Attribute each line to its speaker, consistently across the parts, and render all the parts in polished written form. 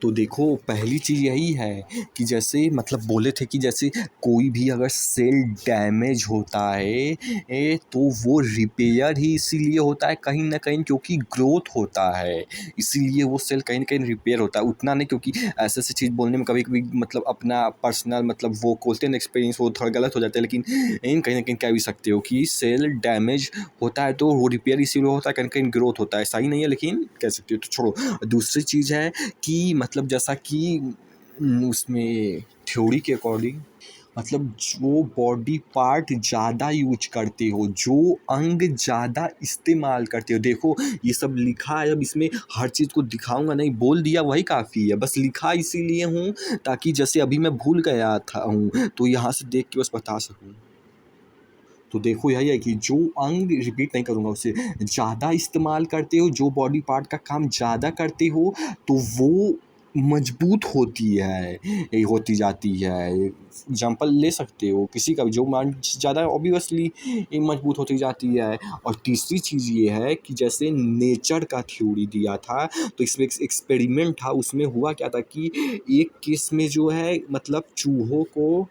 Speaker 1: तो देखो पहली चीज़ यही है कि जैसे मतलब बोले थे कि जैसे कोई भी अगर सेल डैमेज होता है तो वो रिपेयर ही इसीलिए होता है कहीं ना कहीं क्योंकि ग्रोथ होता है, इसीलिए वो सेल कहीं ना कहीं रिपेयर होता है। उतना नहीं क्योंकि ऐसे ऐसी चीज़ बोलने में कभी कभी मतलब अपना पर्सनल मतलब वो बोलते हैं एक्सपीरियंस वो थोड़ा गलत हो जाता है, लेकिन कहीं ना कहीं कह भी सकते हो कि सेल डैमेज होता है तो वो रिपेयर इसीलिए होता है कहीं कहीं ग्रोथ होता है। सही नहीं है लेकिन कह सकते हो। तो छोड़ो, दूसरी चीज़ है कि मतलब जैसा कि उसमें थ्योरी के अकॉर्डिंग मतलब जो बॉडी पार्ट ज़्यादा यूज करते हो, जो अंग ज़्यादा इस्तेमाल करते हो, देखो ये सब लिखा है। अब इसमें हर चीज़ को दिखाऊंगा नहीं, बोल दिया वही काफ़ी है। बस लिखा इसीलिए हूँ ताकि जैसे अभी मैं भूल गया था हूँ तो यहाँ से देख के बस बता सकूँ। तो देखो यही है कि जो अंग, रिपीट नहीं करूँगा उसे, ज़्यादा इस्तेमाल करते हो, जो बॉडी पार्ट का काम ज़्यादा करते हो तो वो मजबूत होती है, ये होती जाती है। एग्जाम्पल ले सकते हो किसी का भी, जो मान ज़्यादा ऑब्वियसली मजबूत होती जाती है। और तीसरी चीज़ ये है कि जैसे नेचर का थ्योरी दिया था तो इसमें एक एक्सपेरिमेंट था, उसमें हुआ क्या था कि एक केस में जो है मतलब चूहों को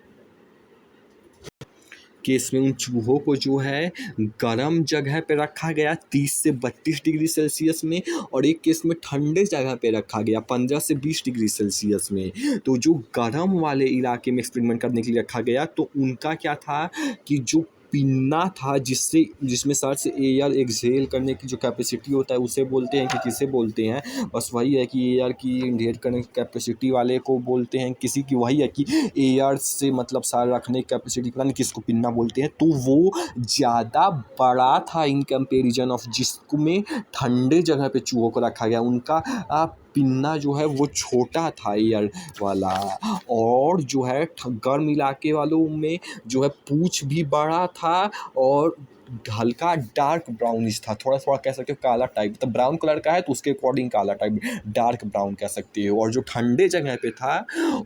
Speaker 1: केस में उन चूहों को जो है गर्म जगह पे रखा गया 30 से 32 डिग्री सेल्सियस में, और एक केस में ठंडे जगह पे रखा गया 15 से 20 डिग्री सेल्सियस में। तो जो गर्म वाले इलाके में एक्सपेरिमेंट करने के लिए रखा गया तो उनका क्या था कि जो पिन्ना था जिसमें सर से एयर एक्सहेल करने की जो कैपेसिटी होता है उसे बोलते हैं कि किसे बोलते हैं, बस वही है कि एयर की इनहेल करने की कैपेसिटी वाले को बोलते हैं, किसी की वही है कि एयर से मतलब सार रखने की कैपेसिटी पता नहीं किसको पिन्ना बोलते हैं। तो वो ज़्यादा बड़ा था इन कंपेरिजन ऑफ जिसमें ठंडे जगह पे चूहों को रखा गया। उनका पिन्ना जो है वो छोटा था एयर वाला, और जो है गर्म इलाके वालों में जो है पूँछ भी बड़ा था और हल्का डार्क ब्राउनिश था, थोड़ा थोड़ा कह सकते हो काला टाइप, मतलब ब्राउन कलर का है तो उसके अकॉर्डिंग काला टाइप, डार्क ब्राउन कह सकते हो। और जो ठंडे जगह पे था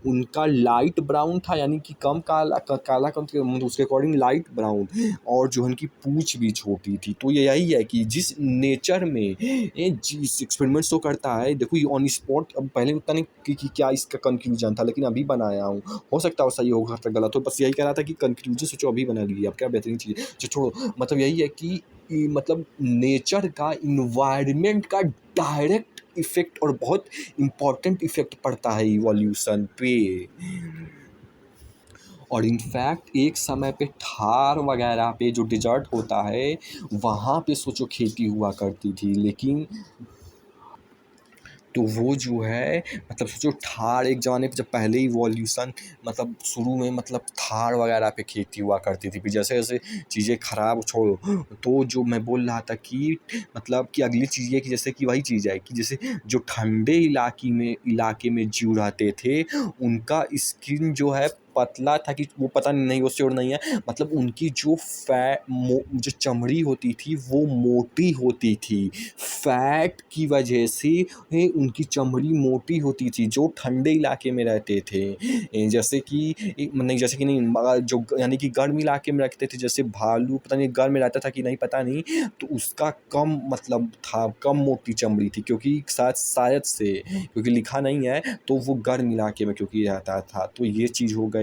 Speaker 1: उनका लाइट ब्राउन था, यानी कि कम काला काला कम मतलब उसके अकॉर्डिंग लाइट ब्राउन, और जो उनकी पूँछ भी छोटी थी। तो ये यही है कि जिस नेचर में जिस एक्सपेरिमेंट्स तो करता है, देखो ये ऑन स्पॉट, अब पहले उतना नहीं कि क्या इसका कंक्लूजन था, लेकिन अभी बनाया हूँ, हो सकता है सही हो सकता है गलत हो, बस यही कह रहा था कि कंक्लूजन सोचो अभी बना लीजिए आप, क्या बेहतरीन चीज़ है। जो छोड़ो, मतलब यही है कि मतलब नेचर का, इन्वायरमेंट का डायरेक्ट इफेक्ट और बहुत इम्पॉर्टेंट इफेक्ट पड़ता है इवोल्यूशन पे। और इनफैक्ट एक समय पे थार वगैरह पे जो डिजर्ट होता है वहाँ पे सोचो खेती हुआ करती थी, लेकिन तो वो जो है मतलब सोचो थार एक ज़माने पे जब पहले इवोल्यूशन मतलब शुरू में मतलब थार वगैरह पे खेती हुआ करती थी, फिर जैसे जैसे चीज़ें ख़राब, छोड़ो, तो जो मैं बोल रहा था कि मतलब कि अगली चीज़ ये कि जैसे कि वही चीज़ है कि जैसे जो ठंडे इलाके में जीव रहते थे उनका स्किन जो है पतला था, कि वो पता नहीं वो श्योर नहीं है, मतलब उनकी जो जो चमड़ी होती थी वो मोटी होती थी, फैट की वजह से उनकी चमड़ी मोटी होती थी जो ठंडे इलाके में रहते थे। जैसे कि नहीं, जैसे कि नहीं, जो यानी कि गर्म इलाके में रखते थे, जैसे भालू पता नहीं गर्म में रहता था कि नहीं पता नहीं, तो उसका कम मतलब था, कम मोटी चमड़ी थी, क्योंकि शायद से क्योंकि लिखा नहीं है, तो वो गर्म इलाके में क्योंकि रहता था। तो ये चीज़ हो गई।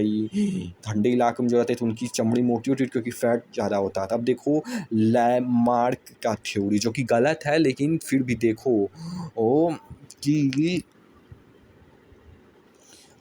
Speaker 1: ठंडे इलाके में जो रहते थे उनकी चमड़ी मोटी होती थी क्योंकि फैट ज़्यादा होता था। अब देखो लैमार्क का थ्योरी, जो कि गलत है लेकिन फिर भी देखो ओ कि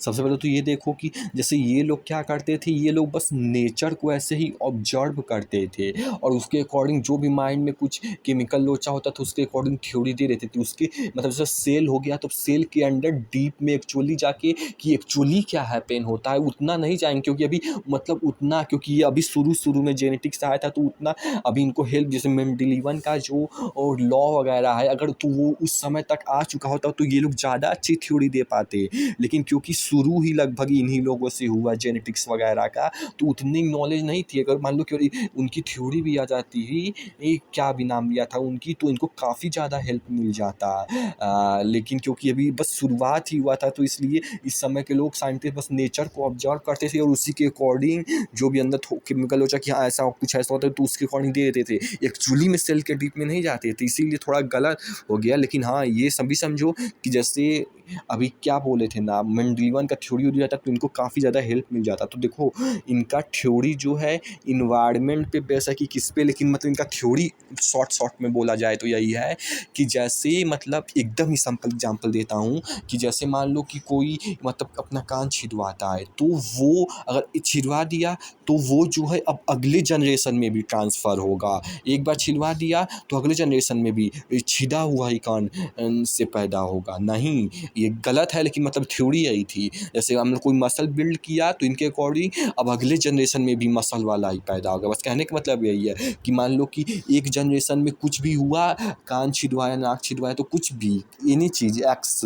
Speaker 1: सबसे पहले तो ये देखो कि जैसे ये लोग क्या करते थे, ये लोग बस नेचर को ऐसे ही ऑब्जर्व करते थे और उसके अकॉर्डिंग जो भी माइंड में कुछ केमिकल लोचा होता था उसके अकॉर्डिंग थ्योरी दे रहते थे। उसके मतलब जैसे सेल हो गया तो सेल के अंदर डीप में एक्चुअली जाके कि एक्चुअली क्या हैपन होता है उतना नहीं जाएंगे, क्योंकि अभी मतलब उतना, क्योंकि ये अभी शुरू में जेनेटिक्स आया था तो उतना अभी इनको हेल्प, जैसे मेंडेलिवन का जो और लॉ वगैरह है, अगर तो वो उस समय तक आ चुका होता तो ये लोग ज़्यादा अच्छी थ्योरी दे पाते। लेकिन क्योंकि शुरू ही लगभग इन्हीं लोगों से हुआ जेनेटिक्स वगैरह का, तो उतनी नॉलेज नहीं थी। अगर मान लो कि उनकी थ्योरी भी आ जाती ही, क्या भी नाम लिया था उनकी, तो इनको काफ़ी ज़्यादा हेल्प मिल जाता। लेकिन क्योंकि अभी बस शुरुआत ही हुआ था, तो इसलिए इस समय के लोग साइंटिस्ट बस नेचर को ऑब्जर्व करते थे और उसी के अकॉर्डिंग जो भी अंदर केमिकल होता कि हाँ ऐसा कुछ ऐसा होता है तो उसके अकॉर्डिंग दे देते थे, एक्चुअली में सेल के डीप में नहीं जाते थे, इसीलिए थोड़ा गलत हो गया। लेकिन हाँ ये सभी समझो कि जैसे अभी क्या बोले थे ना, मेंडलीवन का थ्योरी हो जाता तो इनको काफ़ी ज़्यादा हेल्प मिल जाता। तो देखो इनका थ्योरी जो है इन्वायरमेंट पे बेस है कि किस पे, लेकिन मतलब इनका थ्योरी शॉर्ट में बोला जाए तो यही है कि जैसे मतलब एकदम ही सिंपल एग्जांपल देता हूँ कि जैसे मान लो कि कोई मतलब अपना कान छिदवाता है, तो वो अगर छिदवा दिया तो वो जो है अब अगले जनरेशन में भी ट्रांसफ़र होगा। एक बार छिदवा दिया तो अगले जनरेशन में भी छिदा हुआ ही कान से पैदा होगा। नहीं, ये गलत है, लेकिन मतलब थ्योरी यही थी। जैसे हम लोग कोई मसल बिल्ड किया तो इनके अकॉर्डिंग अब अगले जनरेशन में भी मसल वाला ही पैदा होगा। बस कहने का मतलब यही है कि मान लो कि एक जनरेशन में कुछ भी हुआ, कान छिदवाया, नाक छिदवाया, तो कुछ भी एनी चीज़ एक्स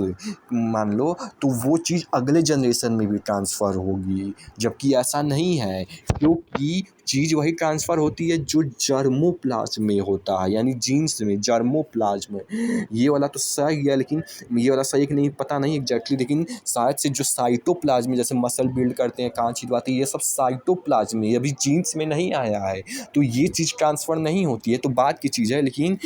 Speaker 1: मान लो, तो वो चीज़ अगले जनरेशन में भी ट्रांसफ़र होगी, जबकि ऐसा नहीं है, क्योंकि चीज़ वही ट्रांसफ़र होती है जो जर्मोप्लाज़्म में होता है, यानी जीन्स में, जर्मोप्लाज़्म में। ये वाला तो सही है, लेकिन ये वाला सही कि नहीं पता नहीं एग्जैक्टली, लेकिन शायद से जो साइटोप्लाज्म में जैसे मसल बिल्ड करते हैं, कान छिदवाते हैं, ये सब साइटोप्लाज्म में, अभी जीन्स में नहीं आया है, तो ये चीज़ ट्रांसफ़र नहीं होती है, तो बात की चीज़ है। लेकिन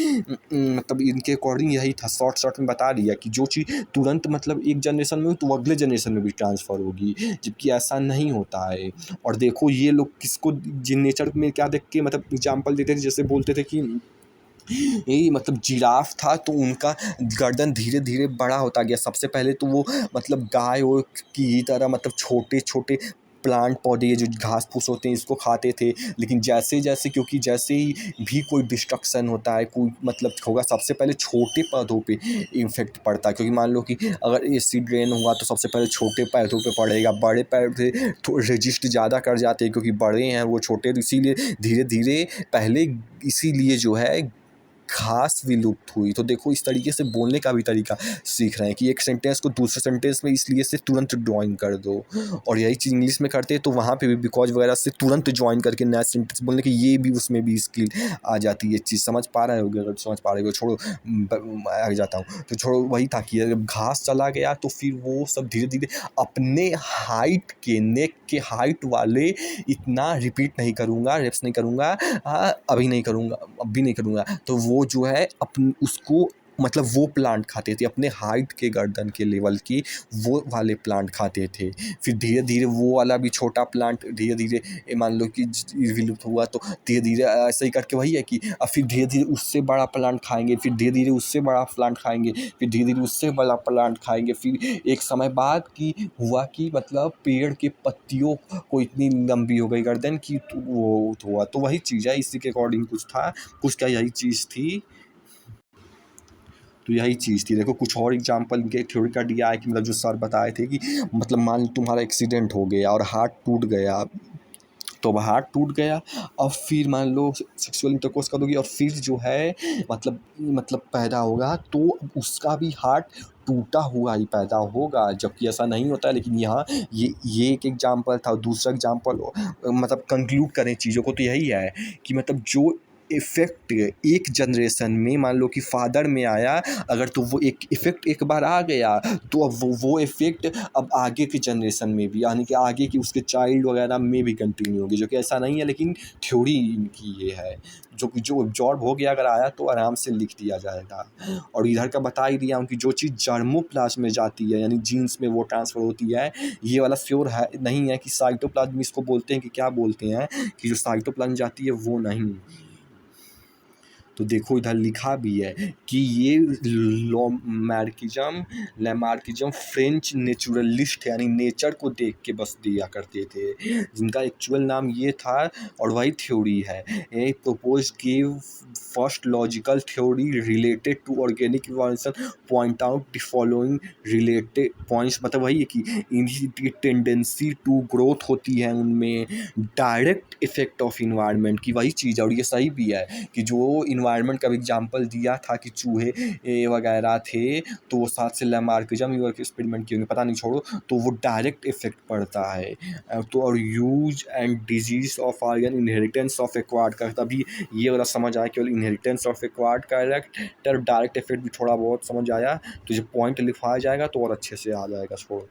Speaker 1: मतलब इनके अकॉर्डिंग यही था, शॉर्ट में बता दिया कि जो चीज़ तुरंत मतलब एक जनरेशन में हुई तो वो अगले जनरेशन में भी ट्रांसफ़र होगी, जबकि ऐसा नहीं होता है। और देखो ये लोग किसको जिन नेचर में क्या देख के मतलब एग्जाम्पल देते थे, जैसे बोलते थे कि यही मतलब जिराफ था तो उनका गर्दन धीरे धीरे बड़ा होता गया। सबसे पहले तो वो मतलब गाय वो की तरह मतलब छोटे छोटे प्लांट पौधे जो घास फूस होते हैं इसको खाते थे, लेकिन जैसे जैसे क्योंकि जैसे ही भी कोई डिस्ट्रक्शन होता है, कोई मतलब होगा, सबसे पहले छोटे पौधों पे इफेक्ट पड़ता है, क्योंकि मान लो कि अगर एसिड रेन हुआ तो सबसे पहले छोटे पौधों पे पड़ेगा, बड़े पौधे तो रजिस्ट ज़्यादा कर जाते हैं क्योंकि बड़े हैं वो छोटे, तो इसीलिए धीरे धीरे पहले इसीलिए जो है घास विलुप्त हुई। तो देखो इस तरीके से बोलने का भी तरीका सीख रहे हैं कि एक सेंटेंस को दूसरे सेंटेंस में इसलिए से तुरंत जॉइन कर दो, और यही चीज़ इंग्लिश में करते हैं तो वहाँ पे भी बिकॉज वगैरह से तुरंत जॉइन करके नया सेंटेंस बोलने की ये भी उसमें भी स्किल आ जाती है। चीज़ समझ पा रहे होगे, अगर समझ पा रहे हो छोड़ो, आगे जाता हूँ। तो छोड़ो, वही था कि जब घास चला गया तो फिर वो सब धीरे धीरे अपने हाइट के, नेक के हाइट वाले, इतना रिपीट नहीं करूँगा, रेप्स नहीं करूँगा, अभी नहीं करूँगा, अब भी नहीं करूँगा, तो वो जो है अपन उसको मतलब वो प्लांट खाते थे अपने हाइट के गर्दन के लेवल की, वो वाले प्लांट खाते थे। फिर धीरे धीरे वो वाला भी छोटा प्लांट धीरे धीरे मान लो कि विलुप्त हुआ, तो धीरे धीरे ऐसे ही करके वही है कि अब फिर धीरे धीरे उससे बड़ा प्लांट खाएंगे, फिर धीरे धीरे उससे बड़ा प्लांट खाएंगे, फिर धीरे धीरे उससे बड़ा प्लांट खाएंगे, फिर एक समय बाद की हुआ कि मतलब पेड़ के पत्तियों को इतनी लंबी हो गई गर्दन की, तो वो हुआ। तो वही चीज़ है, इसी के अकॉर्डिंग कुछ था, कुछ क्या यही चीज़ थी। तो यही चीज़ थी। देखो कुछ और एग्जांपल इनके थ्योरी का दिया है कि मतलब जो सर बताए थे कि मतलब मान लो तुम्हारा एक्सीडेंट हो गया और हाथ टूट गया, तो अब हाथ टूट गया, और फिर मान लो सेक्सुअल इंटरकोर्स करोगी और फिर जो है मतलब पैदा होगा, तो उसका भी हाथ टूटा हुआ ही पैदा होगा, जबकि ऐसा नहीं होता है। लेकिन यहाँ ये एक एग्जांपल था। दूसरा एग्जांपल मतलब कंक्लूड करें चीज़ों को तो यही है कि मतलब जो इफ़ेक्ट एक जनरेशन में मान लो कि फादर में आया, अगर तो वो एक इफ़ेक्ट एक बार आ गया तो अब वो इफ़ेक्ट अब आगे की जनरेशन में भी, यानी कि आगे की उसके चाइल्ड वगैरह में भी कंटिन्यू होगी, जो कि ऐसा नहीं है, लेकिन थ्योरी इनकी ये है। जो एब्जॉर्ब हो गया अगर आया तो आराम से लिख दिया जाएगा। और इधर का बता ही दिया हूँ कि जो चीज़ जर्मोप्लाज्म में जाती है यानी जीन्स में वो ट्रांसफ़र होती है, ये वाला श्योर है नहीं है कि साइटोप्लाज्म इसको बोलते हैं कि क्या बोलते हैं, कि जो साइटोप्लाज्म जाती है वो नहीं। तो देखो इधर लिखा भी है कि ये लैमार्किज्म फ्रेंच नेचुरलिस्ट यानी नेचर को देख के बस दिया करते थे, जिनका एक्चुअल नाम ये था, और वही थ्योरी है। A propose give first logical theory related to organic evolution, point out the following related points, मतलब वही है कि इनकी टेंडेंसी टू ग्रोथ होती है उनमें, डायरेक्ट इफेक्ट ऑफ इन्वायरमेंट की वही चीज़ है। और ये सही भी है कि जो इन्वायरमेंट का भी एग्जांपल दिया था कि चूहे वगैरह थे, तो वो साथ से लैमार्किज्म यूर एक्सपेरिमेंट किए होंगे, पता नहीं, छोड़ो। तो वो डायरेक्ट इफेक्ट पड़ता है। तो और use and disuse of organ inheritance of acquired का, तभी ये वाला समझ आया, केवल inheritance of acquired character, direct effect भी थोड़ा बहुत समझ आया। तो जब पॉइंट लिखवाया जाएगा तो और अच्छे से आ जाएगा, छोड़ो।